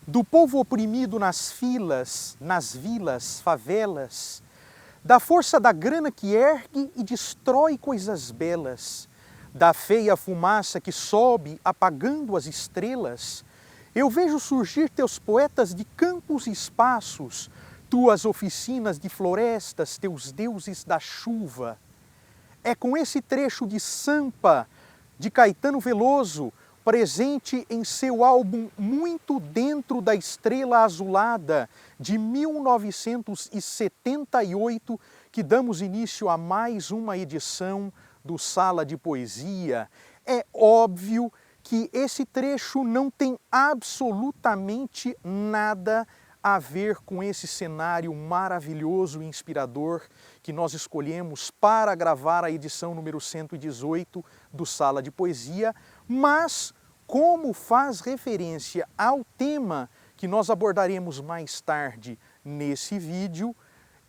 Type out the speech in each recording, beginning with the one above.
do povo oprimido nas filas, nas vilas, favelas, da força da grana que ergue e destrói coisas belas, da feia fumaça que sobe apagando as estrelas, eu vejo surgir teus poetas de campos e espaços, tuas oficinas de florestas, teus deuses da chuva. É com esse trecho de Sampa, de Caetano Veloso, presente em seu álbum Muito Dentro da Estrela Azulada, de 1978, que damos início a mais uma edição do Sala de Poesia. É óbvio que esse trecho não tem absolutamente nada a ver com esse cenário maravilhoso e inspirador que nós escolhemos para gravar a edição número 118 do Sala de Poesia, mas como faz referência ao tema que nós abordaremos mais tarde nesse vídeo,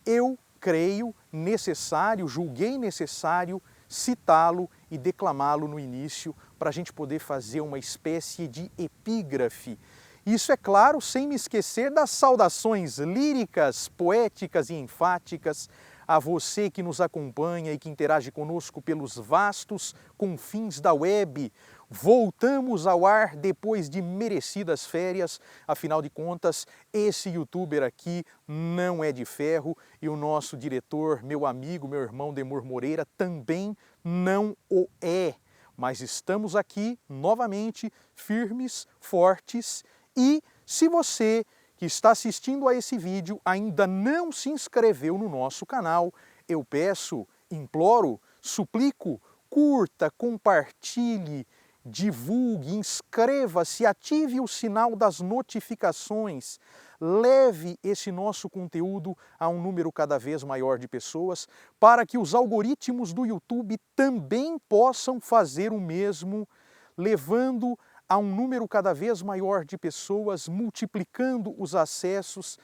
eu creio necessário, julguei necessário citá-lo e declamá-lo no início para a gente poder fazer uma espécie de epígrafe. Isso, é claro, sem me esquecer das saudações líricas, poéticas e enfáticas a você que nos acompanha e que interage conosco pelos vastos confins da web. Voltamos ao ar depois de merecidas férias, afinal de contas, esse youtuber aqui não é de ferro e o nosso diretor, meu amigo, meu irmão Demor Moreira também não o é. Mas estamos aqui novamente firmes, fortes. E se você que está assistindo a esse vídeo ainda não se inscreveu no nosso canal, eu peço, imploro, suplico, curta, compartilhe, divulgue, inscreva-se, ative o sinal das notificações, leve esse nosso conteúdo a um número cada vez maior de pessoas, para que os algoritmos do YouTube também possam fazer o mesmo, levando a um número cada vez maior de pessoas, multiplicando os acessos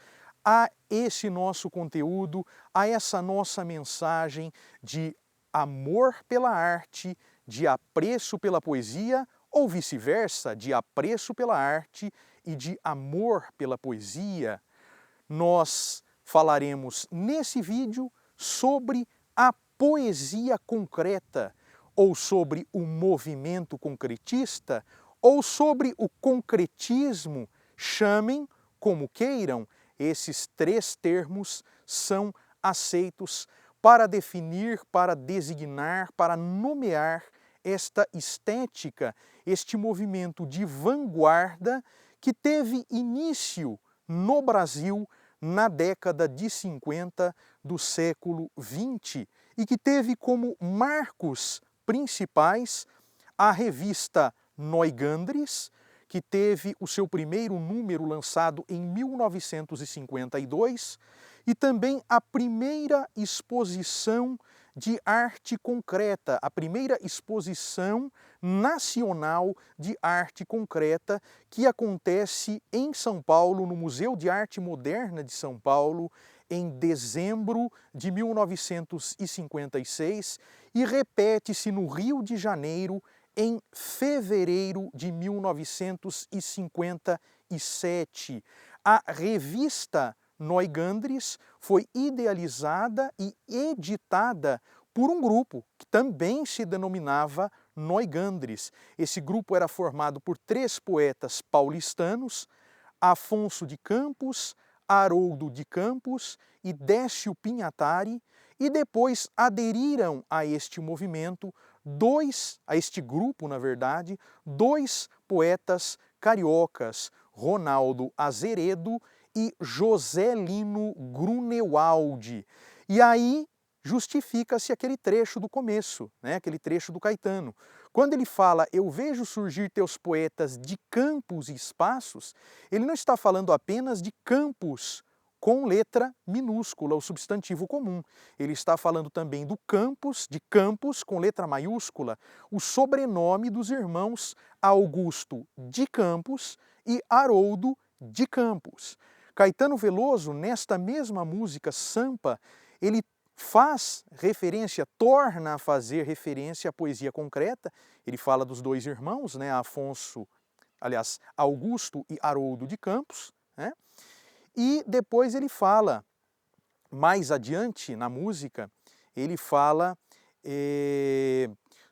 a esse nosso conteúdo, a essa nossa mensagem de amor pela arte, de apreço pela poesia, ou vice-versa, de apreço pela arte e de amor pela poesia. Nós falaremos nesse vídeo sobre a poesia concreta, ou sobre o movimento concretista, ou sobre o concretismo, chamem como queiram, esses três termos são aceitos para definir, para designar, para nomear esta estética, este movimento de vanguarda que teve início no Brasil na década de 50 do século XX e que teve como marcos principais a revista Neugandres, que teve o seu primeiro número lançado em 1952, e também a primeira exposição de arte concreta, a primeira exposição nacional de arte concreta que acontece em São Paulo, no Museu de Arte Moderna de São Paulo, em dezembro de 1956 e repete-se no Rio de Janeiro em fevereiro de 1957. A revista Neugandres foi idealizada e editada por um grupo que também se denominava Neugandres. Esse grupo era formado por três poetas paulistanos, Afonso de Campos, Haroldo de Campos e Décio Pinhatari, e depois aderiram a este movimento a este grupo, na verdade, dois poetas cariocas, Ronaldo Azeredo e José Lino Grunewald. E aí justifica-se aquele trecho do começo, né? Aquele trecho do Caetano. Quando ele fala, eu vejo surgir teus poetas de campos e espaços, ele não está falando apenas de campos com letra minúscula, o substantivo comum. Ele está falando também do campus, de campos com letra maiúscula, o sobrenome dos irmãos Augusto de Campos e Haroldo de Campos. Caetano Veloso, nesta mesma música Sampa, ele faz referência, torna a fazer referência à poesia concreta. Ele fala dos dois irmãos, né, Afonso aliás, Augusto e Haroldo de Campos, né? E depois ele fala, mais adiante na música, ele fala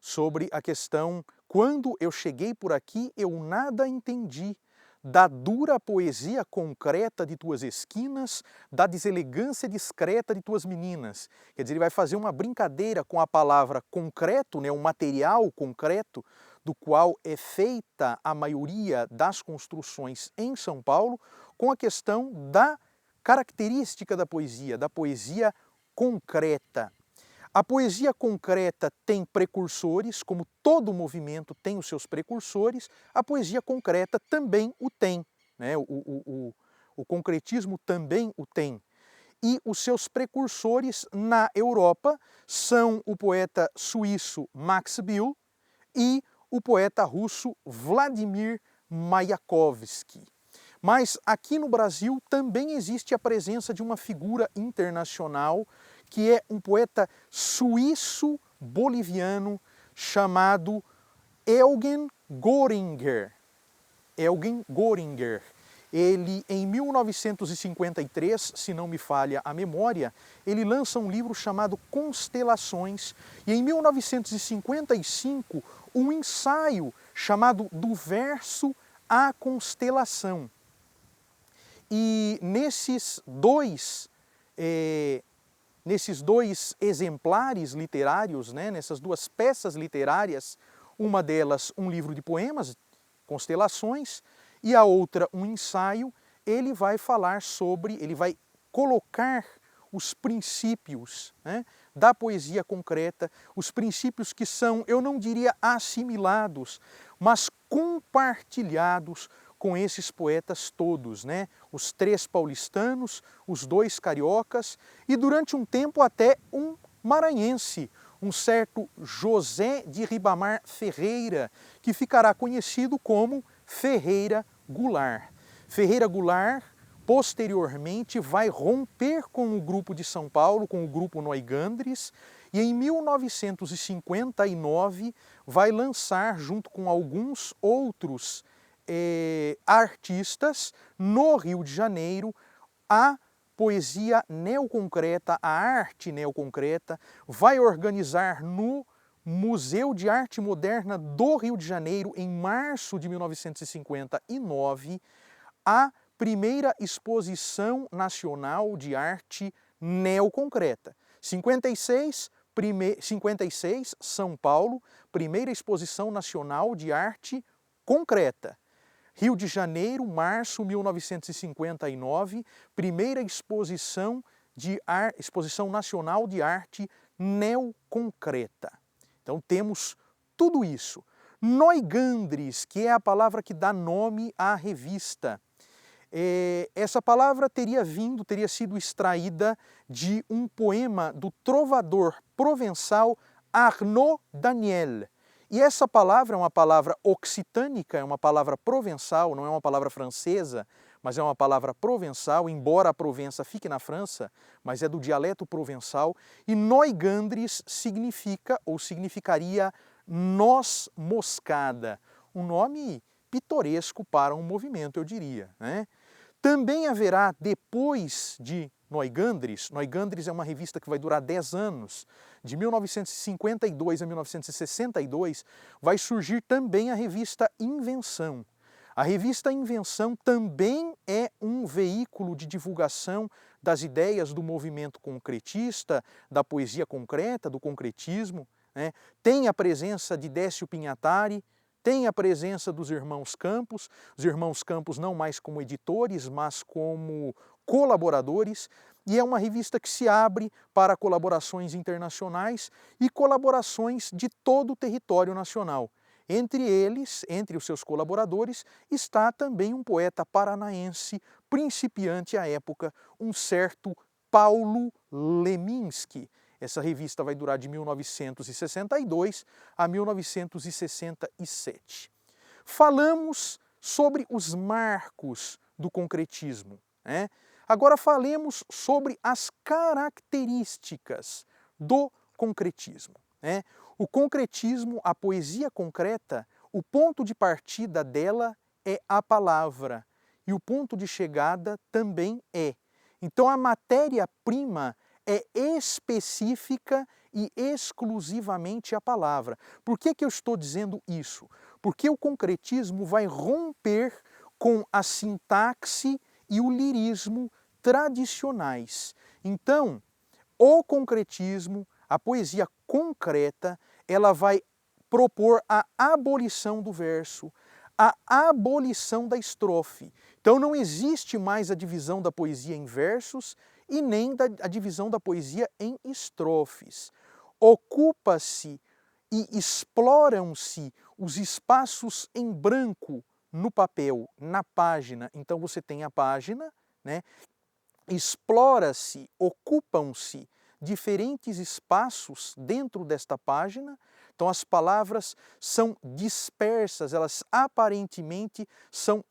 sobre a questão: quando eu cheguei por aqui eu nada entendi, da dura poesia concreta de tuas esquinas, da deselegância discreta de tuas meninas. Quer dizer, ele vai fazer uma brincadeira com a palavra concreto, né, um material concreto, do qual é feita a maioria das construções em São Paulo, com a questão da característica da poesia concreta. A poesia concreta tem precursores, como todo movimento tem os seus precursores, a poesia concreta também o tem, né? O concretismo também o tem. E os seus precursores na Europa são o poeta suíço Max Bill e o poeta russo Vladimir Mayakovsky. Mas aqui no Brasil também existe a presença de uma figura internacional, que é um poeta suíço-boliviano chamado Eugen Göringer. Eugen Göringer. Ele, em 1953, se não me falha a memória, ele lança um livro chamado Constelações, e em 1955, um ensaio chamado Do Verso à Constelação. E nesses dois exemplares literários, né, nessas duas peças literárias, uma delas um livro de poemas, Constelações, e a outra um ensaio, ele vai falar sobre, ele vai colocar os princípios, né, da poesia concreta, os princípios que são, eu não diria assimilados, mas compartilhados com esses poetas todos, né? Os 3 paulistanos, os 2 cariocas e durante um tempo até um maranhense, um certo José de Ribamar Ferreira, que ficará conhecido como Ferreira Goulart. Ferreira Goulart, posteriormente, vai romper com o grupo de São Paulo, com o grupo Noigandres, e em 1959 vai lançar, junto com alguns outros artistas, no Rio de Janeiro, a poesia neoconcreta, a arte neoconcreta, vai organizar no Museu de Arte Moderna do Rio de Janeiro, em março de 1959, a primeira exposição nacional de arte neoconcreta. 56, São Paulo, primeira exposição nacional de arte concreta. Rio de Janeiro, março de 1959, primeira exposição nacional de arte neoconcreta. Então temos tudo isso. Noigandres, que é a palavra que dá nome à revista. Essa palavra teria sido extraída de um poema do trovador provençal Arnaud Daniel. E essa palavra é uma palavra occitânica, é uma palavra provençal, não é uma palavra francesa, mas é uma palavra provençal, embora a Provença fique na França, mas é do dialeto provençal. E Noigandres significa, ou significaria, noz moscada. Um nome pitoresco para um movimento, eu diria, né? Também haverá, depois de Noigandres é uma revista que vai durar 10 anos, de 1952 a 1962, vai surgir também a revista Invenção. A revista Invenção também é um veículo de divulgação das ideias do movimento concretista, da poesia concreta, do concretismo, né? Tem a presença de Décio Pinhatari, tem a presença dos irmãos Campos, os irmãos Campos não mais como editores, mas como colaboradores, e é uma revista que se abre para colaborações internacionais e colaborações de todo o território nacional. Entre eles, entre os seus colaboradores, está também um poeta paranaense, principiante à época, um certo Paulo Leminski. Essa revista vai durar de 1962 a 1967. Falamos sobre os marcos do concretismo, né? Agora falemos sobre as características do concretismo, né? O concretismo, a poesia concreta, o ponto de partida dela é a palavra e o ponto de chegada também é. Então a matéria-prima é específica e exclusivamente a palavra. Por que eu estou dizendo isso? Porque o concretismo vai romper com a sintaxe e o lirismo tradicionais. Então, o concretismo, a poesia concreta, ela vai propor a abolição do verso, a abolição da estrofe. Então não existe mais a divisão da poesia em versos e nem a divisão da poesia em estrofes. Ocupa-se e exploram-se os espaços em branco no papel, na página. Então você tem a página, né? Explora-se, ocupam-se diferentes espaços dentro desta página. Então as palavras são dispersas, elas aparentemente são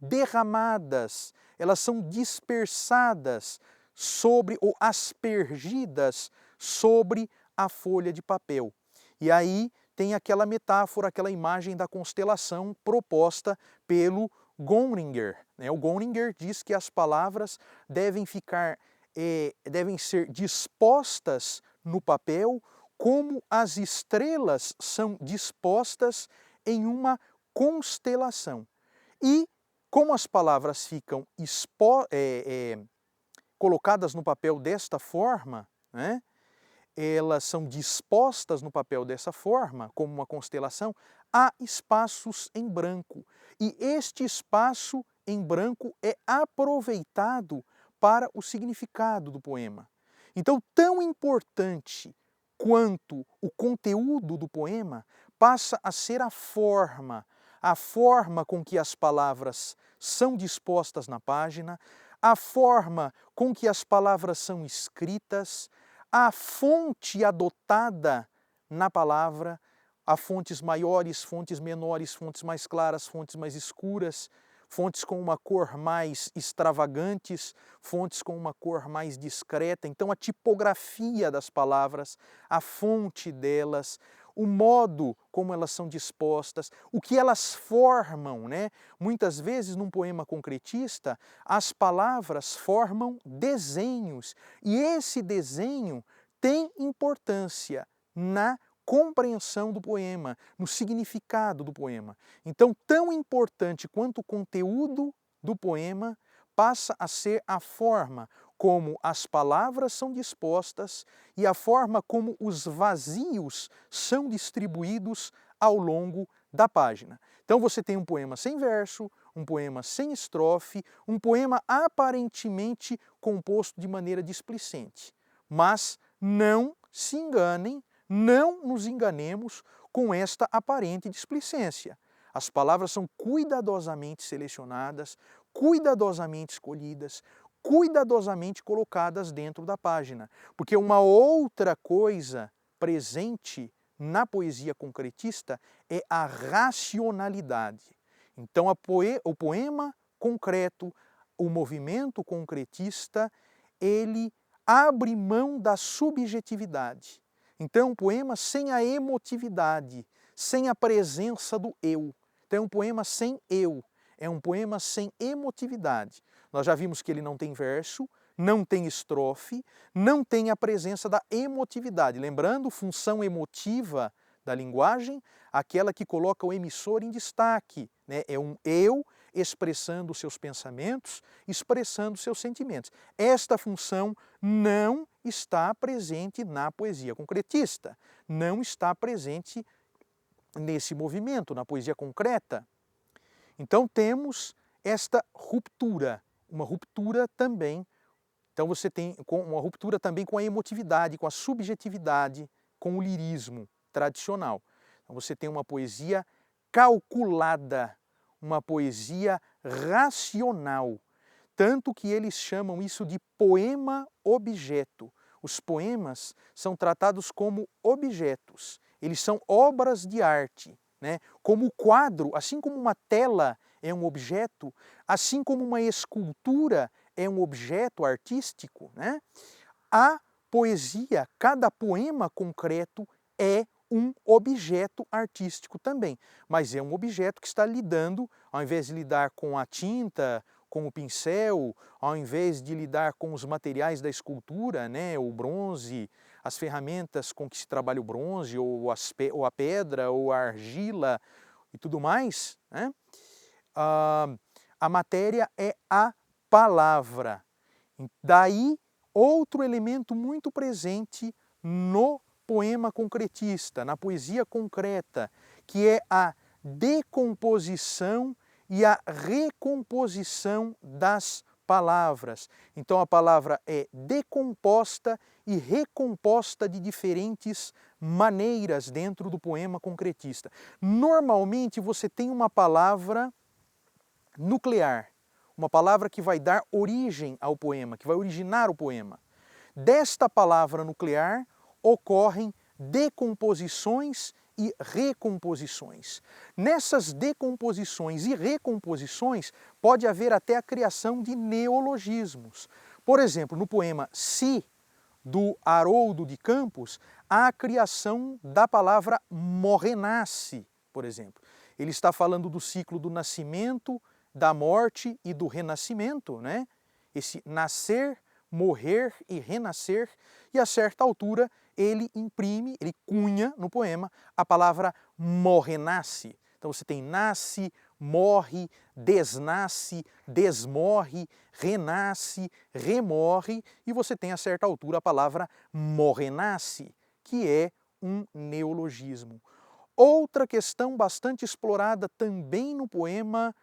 derramadas, elas são dispersadas sobre ou aspergidas sobre a folha de papel. E aí tem aquela metáfora, aquela imagem da constelação proposta pelo Göninger. O Göninger diz que as palavras devem ser dispostas no papel como as estrelas são dispostas em uma constelação. E como as palavras ficam colocadas no papel desta forma, né? Elas são dispostas no papel dessa forma, como uma constelação, há espaços em branco. E este espaço em branco é aproveitado para o significado do poema. Então, tão importante quanto o conteúdo do poema passa a ser a forma com que as palavras são dispostas na página, a forma com que as palavras são escritas, a fonte adotada na palavra, há fontes maiores, fontes menores, fontes mais claras, fontes mais escuras, fontes com uma cor mais extravagantes, fontes com uma cor mais discreta. Então a tipografia das palavras, a fonte delas, o modo como elas são dispostas, o que elas formam, né? Muitas vezes num poema concretista, as palavras formam desenhos e esse desenho tem importância na compreensão do poema, no significado do poema. Então, tão importante quanto o conteúdo do poema passa a ser a forma como as palavras são dispostas e a forma como os vazios são distribuídos ao longo da página. Então você tem um poema sem verso, um poema sem estrofe, um poema aparentemente composto de maneira displicente. Mas não se enganem, não nos enganemos com esta aparente displicência. As palavras são cuidadosamente selecionadas, cuidadosamente escolhidas, cuidadosamente colocadas dentro da página. Porque uma outra coisa presente na poesia concretista é a racionalidade. Então o poema concreto, o movimento concretista, ele abre mão da subjetividade. Então, um poema sem a emotividade, sem a presença do eu. Então, é um poema sem eu, é um poema sem emotividade. Nós já vimos que ele não tem verso, não tem estrofe, não tem a presença da emotividade. Lembrando, função emotiva da linguagem, aquela que coloca o emissor em destaque, né? É um eu expressando seus pensamentos, expressando seus sentimentos. Esta função não está presente na poesia concretista, não está presente nesse movimento, na poesia concreta. Então temos esta ruptura, uma ruptura também. Então você tem uma ruptura também com a emotividade, com a subjetividade, com o lirismo tradicional. Então você tem uma poesia calculada, uma poesia racional, tanto que eles chamam isso de poema-objeto. Os poemas são tratados como objetos, eles são obras de arte, né? Como o quadro, assim como uma tela é um objeto, assim como uma escultura é um objeto artístico, né? A poesia, cada poema concreto é um objeto artístico também, mas é um objeto que está lidando, ao invés de lidar com a tinta, com o pincel, ao invés de lidar com os materiais da escultura, né, o bronze, as ferramentas com que se trabalha o bronze, ou a pedra, ou a argila e tudo mais, né, a matéria é a palavra. Daí, outro elemento muito presente no poema concretista, na poesia concreta, que é a decomposição e a recomposição das palavras. Então a palavra é decomposta e recomposta de diferentes maneiras dentro do poema concretista. Normalmente você tem uma palavra nuclear, uma palavra que vai dar origem ao poema, que vai originar o poema. Desta palavra nuclear ocorrem decomposições e recomposições. Nessas decomposições e recomposições pode haver até a criação de neologismos. Por exemplo, no poema Si, do Haroldo de Campos, há a criação da palavra morrenasse, por exemplo. Ele está falando do ciclo do nascimento, da morte e do renascimento, né? Esse nascer, morrer e renascer, e a certa altura ele imprime, ele cunha no poema a palavra morrenasse. Então você tem nasce, morre, desnasce, desmorre, renasce, remorre, e você tem a certa altura a palavra morrenasse, que é um neologismo. Outra questão bastante explorada também no poema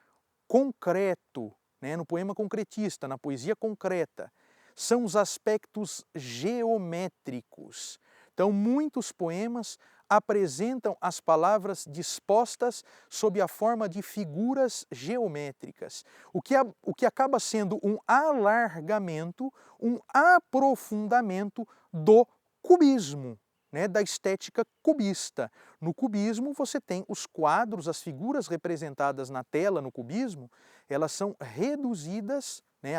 concreto, né, no poema concretista, na poesia concreta, são os aspectos geométricos. Então, muitos poemas apresentam as palavras dispostas sob a forma de figuras geométricas, o que acaba sendo um alargamento, um aprofundamento do cubismo, né, da estética cubista. No cubismo você tem os quadros, as figuras representadas na tela no cubismo, elas são reduzidas, né,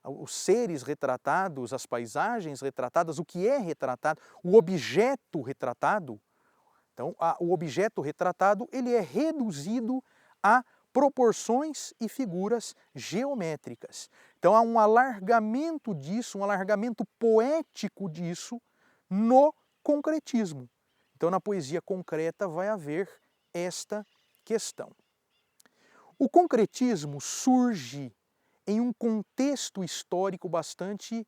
os seres retratados, as paisagens retratadas, o que é retratado, o objeto retratado. Então, o objeto retratado ele é reduzido a proporções e figuras geométricas. Então há um alargamento disso, um alargamento poético disso no concretismo. Então na poesia concreta vai haver esta questão. O concretismo surge em um contexto histórico bastante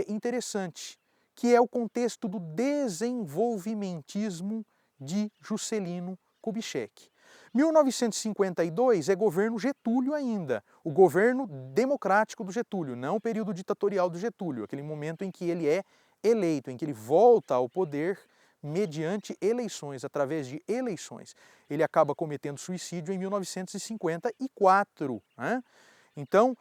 interessante, que é o contexto do desenvolvimentismo de Juscelino Kubitschek. 1952 é governo Getúlio ainda, o governo democrático do Getúlio, não o período ditatorial do Getúlio, aquele momento em que ele é eleito, em que ele volta ao poder mediante eleições, através de eleições. Ele acaba cometendo suicídio em 1954, né? Então,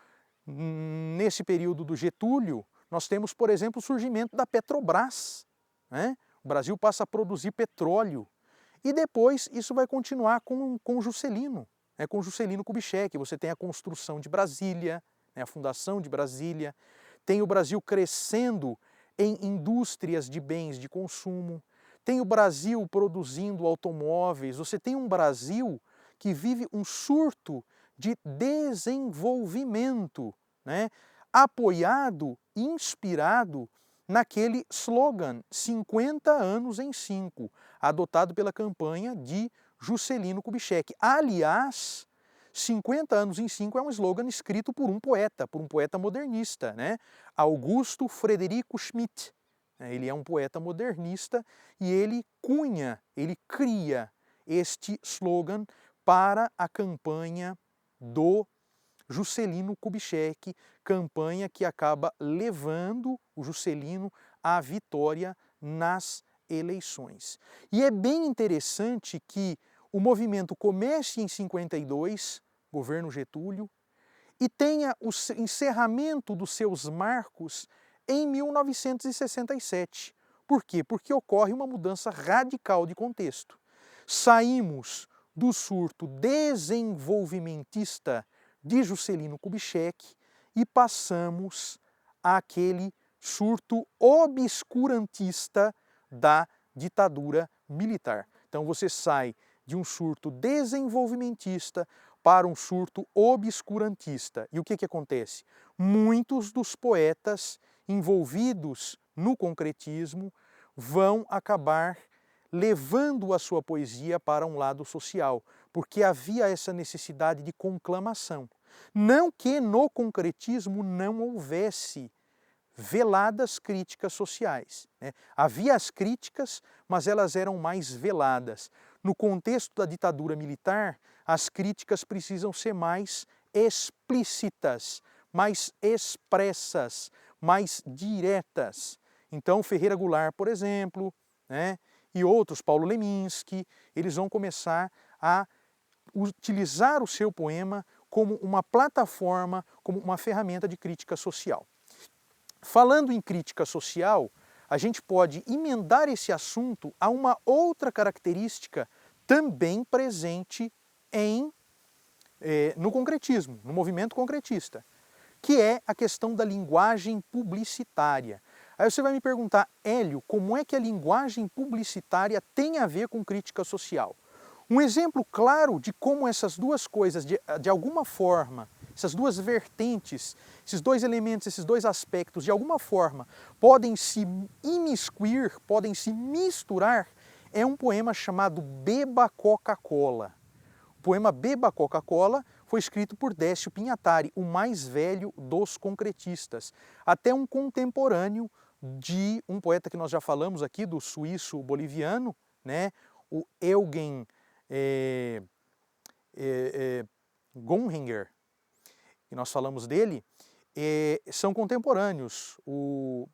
nesse período do Getúlio, nós temos, por exemplo, o surgimento da Petrobras, né? O Brasil passa a produzir petróleo. E depois isso vai continuar com Juscelino, né? Com Juscelino Kubitschek. Você tem a construção de Brasília, né? A fundação de Brasília, tem o Brasil crescendo em indústrias de bens de consumo, tem o Brasil produzindo automóveis, você tem um Brasil que vive um surto de desenvolvimento, né? Apoiado, inspirado naquele slogan 50 anos em 5, adotado pela campanha de Juscelino Kubitschek. Aliás, 50 anos em 5 é um slogan escrito por um poeta modernista, né? Augusto Frederico Schmidt. Ele é um poeta modernista e ele cria este slogan para a campanha do Juscelino Kubitschek, campanha que acaba levando o Juscelino à vitória nas eleições. E é bem interessante que o movimento comece em 52, governo Getúlio, e tenha o encerramento dos seus marcos em 1967. Por quê? Porque ocorre uma mudança radical de contexto. Saímos do surto desenvolvimentista de Juscelino Kubitschek e passamos àquele surto obscurantista da ditadura militar. Então você sai de um surto desenvolvimentista para um surto obscurantista. E o que acontece? Muitos dos poetas envolvidos no concretismo vão acabar levando a sua poesia para um lado social, porque havia essa necessidade de conclamação. Não que no concretismo não houvesse veladas críticas sociais, né? Havia as críticas, mas elas eram mais veladas. No contexto da ditadura militar, as críticas precisam ser mais explícitas, mais expressas, mais diretas. Então, Ferreira Goulart, por exemplo, né, e outros, Paulo Leminski, eles vão começar a utilizar o seu poema como uma plataforma, como uma ferramenta de crítica social. Falando em crítica social, a gente pode emendar esse assunto a uma outra característica também presente no concretismo, no movimento concretista, que é a questão da linguagem publicitária. Aí você vai me perguntar, Hélio, como é que a linguagem publicitária tem a ver com crítica social? Um exemplo claro de como essas duas coisas, de alguma forma, essas duas vertentes, esses dois elementos, esses dois aspectos, de alguma forma, podem se imiscuir, podem se misturar, é um poema chamado Beba Coca-Cola. O poema Beba Coca-Cola foi escrito por Décio Pinhatari, o mais velho dos concretistas, até um contemporâneo de um poeta que nós já falamos aqui, do suíço-boliviano, né, o Eugen Gomringer, que nós falamos dele, são contemporâneos. O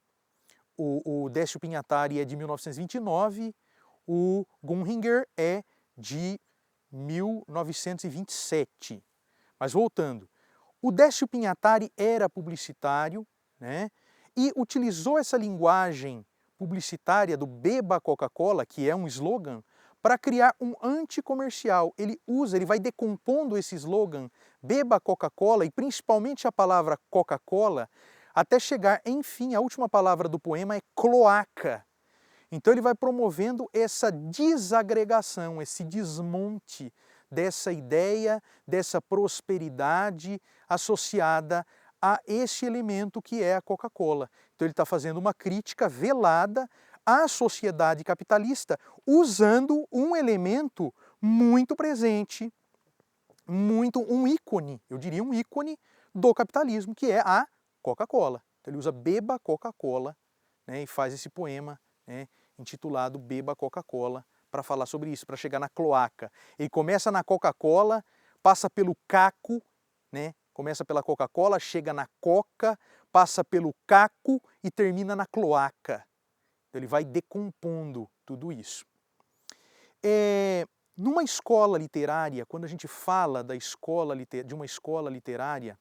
Décio Pinhatari é de 1929, o Gomringer é de 1927. Mas voltando, o Décio Pinhatari era publicitário, né, e utilizou essa linguagem publicitária do Beba Coca-Cola, que é um slogan, para criar um anticomercial. Ele vai decompondo esse slogan, Beba Coca-Cola, e principalmente a palavra Coca-Cola, até chegar, enfim, a última palavra do poema é cloaca. Então ele vai promovendo essa desagregação, esse desmonte dessa ideia, dessa prosperidade associada a esse elemento que é a Coca-Cola. Então ele está fazendo uma crítica velada à sociedade capitalista, usando um elemento muito presente, um ícone, eu diria um ícone do capitalismo, que é a Coca-Cola. Então ele usa Beba Coca-Cola, né, e faz esse poema, né, intitulado Beba Coca-Cola, para falar sobre isso, para chegar na cloaca. Ele começa na Coca-Cola, passa pelo caco, né, começa pela Coca-Cola, chega na coca, passa pelo caco e termina na cloaca. Então ele vai decompondo tudo isso. Numa escola literária, quando a gente fala de uma escola literária,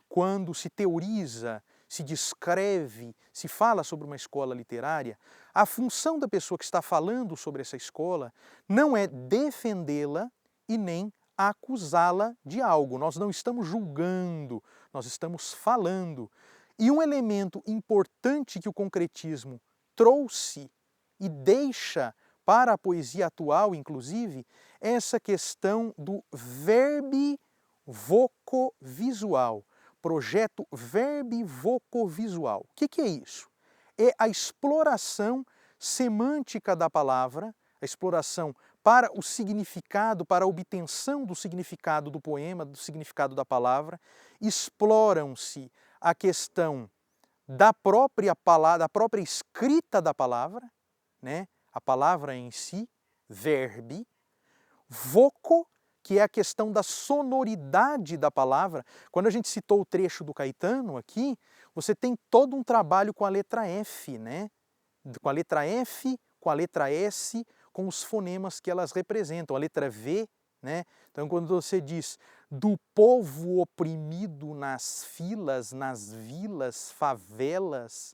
quando se teoriza, se descreve, se fala sobre uma escola literária, a função da pessoa que está falando sobre essa escola não é defendê-la e nem acusá-la de algo. Nós não estamos julgando, nós estamos falando. E um elemento importante que o concretismo trouxe e deixa para a poesia atual, inclusive, é essa questão do verbi-voco-visual. Projeto verbi-voco-visual. O que é isso? É a exploração semântica da palavra, a exploração para o significado, para a obtenção do significado do poema, do significado da palavra. Exploram-se a questão da própria palavra, da própria escrita da palavra, né? A palavra em si, verbi, voco, que é a questão da sonoridade da palavra. Quando a gente citou o trecho do Caetano aqui, você tem todo um trabalho com a letra F, né? Com a letra F, com a letra S, com os fonemas que elas representam, a letra V, né? Então quando você diz do povo oprimido nas filas, nas vilas, favelas,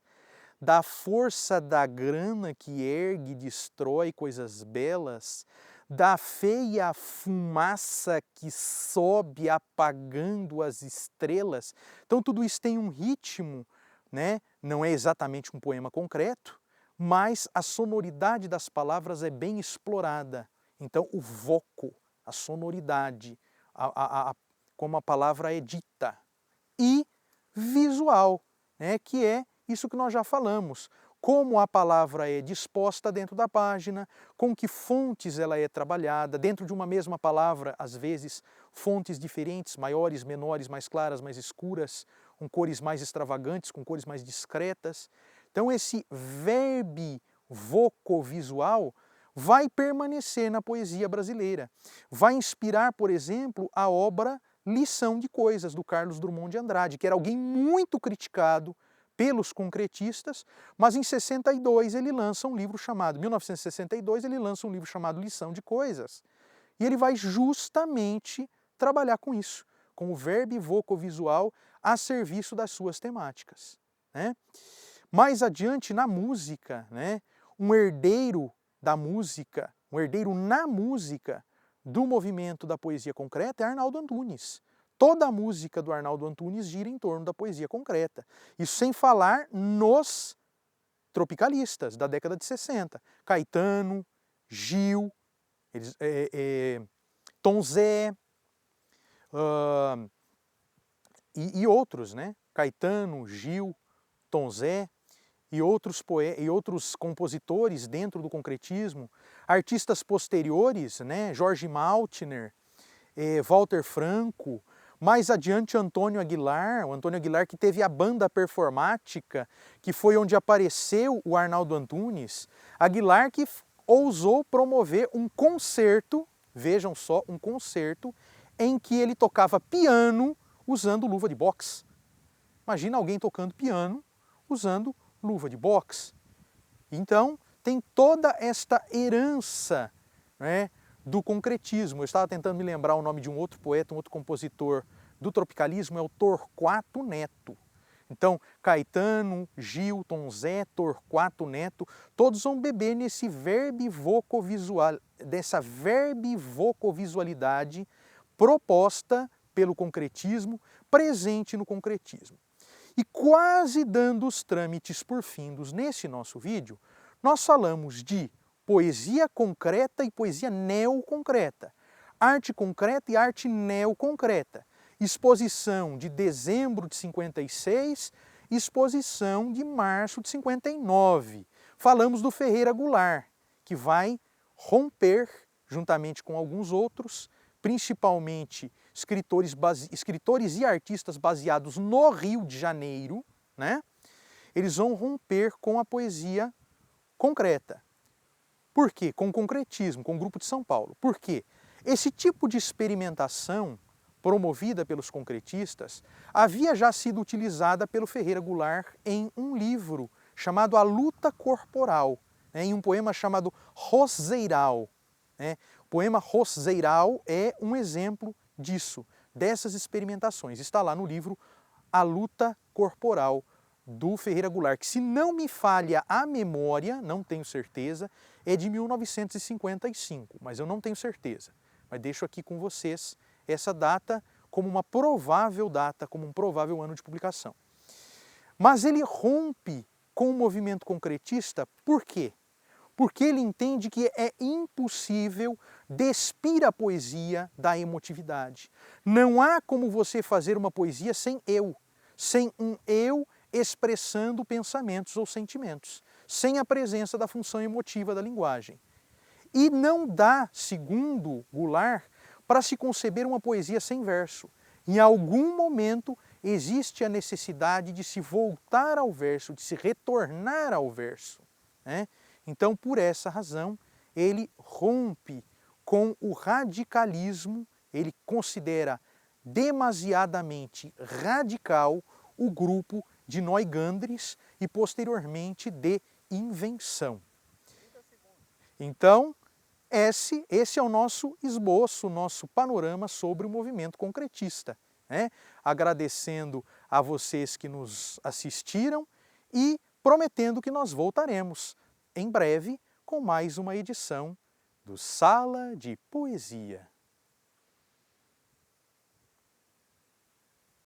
da força da grana que ergue e destrói coisas belas, da feia fumaça que sobe apagando as estrelas. Então tudo isso tem um ritmo, né? Não é exatamente um poema concreto, mas a sonoridade das palavras é bem explorada. Então, o voco, a sonoridade, como a palavra é dita. E visual, né, que é isso que nós já falamos. Como a palavra é disposta dentro da página, com que fontes ela é trabalhada, dentro de uma mesma palavra, às vezes fontes diferentes, maiores, menores, mais claras, mais escuras, com cores mais extravagantes, com cores mais discretas. Então esse verbe vocovisual vai permanecer na poesia brasileira. Vai inspirar, por exemplo, a obra Lição de Coisas, do Carlos Drummond de Andrade, que era alguém muito criticado pelos concretistas, mas em 62 ele lança um livro chamado, 1962 ele lança um livro chamado Lição de Coisas, e ele vai justamente trabalhar com isso, com o verbo vocovisual a serviço das suas temáticas, né? Mais adiante na música, né, um herdeiro da música, um herdeiro na música do movimento da poesia concreta é Arnaldo Antunes. Toda a música do Arnaldo Antunes gira em torno da poesia concreta. Isso sem falar nos tropicalistas da década de 60. Caetano, Gil, Tom Zé e outros, né? Caetano, Gil, Tom Zé e outros compositores dentro do concretismo, artistas posteriores, né? Jorge Maltner, Walter Franco, mais adiante Antônio Aguilar, o Antônio Aguilar que teve a banda performática, que foi onde apareceu o Arnaldo Antunes, Aguilar que ousou promover um concerto, vejam só, um concerto, em que ele tocava piano usando luva de boxe. Imagina alguém tocando piano usando luva de boxe. Então, tem toda esta herança, né, do concretismo. Eu estava tentando me lembrar o nome de um outro poeta, um outro compositor do tropicalismo, é o Torquato Neto. Então, Caetano, Gil, Tom Zé, Torquato Neto, todos vão beber nesse verbe vocovisual, dessa verbe vocovisualidade proposta pelo concretismo, presente no concretismo. E quase dando os trâmites por findos nesse nosso vídeo, nós falamos de poesia concreta e poesia neoconcreta, arte concreta e arte neoconcreta, exposição de dezembro de 56, exposição de março de 59. Falamos do Ferreira Goulart, que vai romper, juntamente com alguns outros, principalmente escritores e artistas baseados no Rio de Janeiro, né? Eles vão romper com a poesia concreta. Por quê? Com o concretismo, com o Grupo de São Paulo. Por quê? Esse tipo de experimentação promovida pelos concretistas havia já sido utilizada pelo Ferreira Goulart em um livro chamado A Luta Corporal, né, em um poema chamado Roseiral. Né? O poema Roseiral é um exemplo disso, dessas experimentações. Está lá no livro A Luta Corporal, do Ferreira Goulart, que, se não me falha a memória, não tenho certeza, é de 1955, mas eu não tenho certeza. Mas deixo aqui com vocês essa data como uma provável data, como um provável ano de publicação. Mas ele rompe com o movimento concretista, por quê? Porque ele entende que é impossível despir a poesia da emotividade. Não há como você fazer uma poesia sem um eu expressando pensamentos ou sentimentos, sem a presença da função emotiva da linguagem. E não dá, segundo Goulart, para se conceber uma poesia sem verso. Em algum momento existe a necessidade de se voltar ao verso, de se retornar ao verso, né? Então, por essa razão, ele rompe com o radicalismo, ele considera demasiadamente radical o grupo de Neugandres e, posteriormente, de Invenção. Então, esse é o nosso esboço, o nosso panorama sobre o movimento concretista, né? Agradecendo a vocês que nos assistiram e prometendo que nós voltaremos em breve com mais uma edição do Sala de Poesia.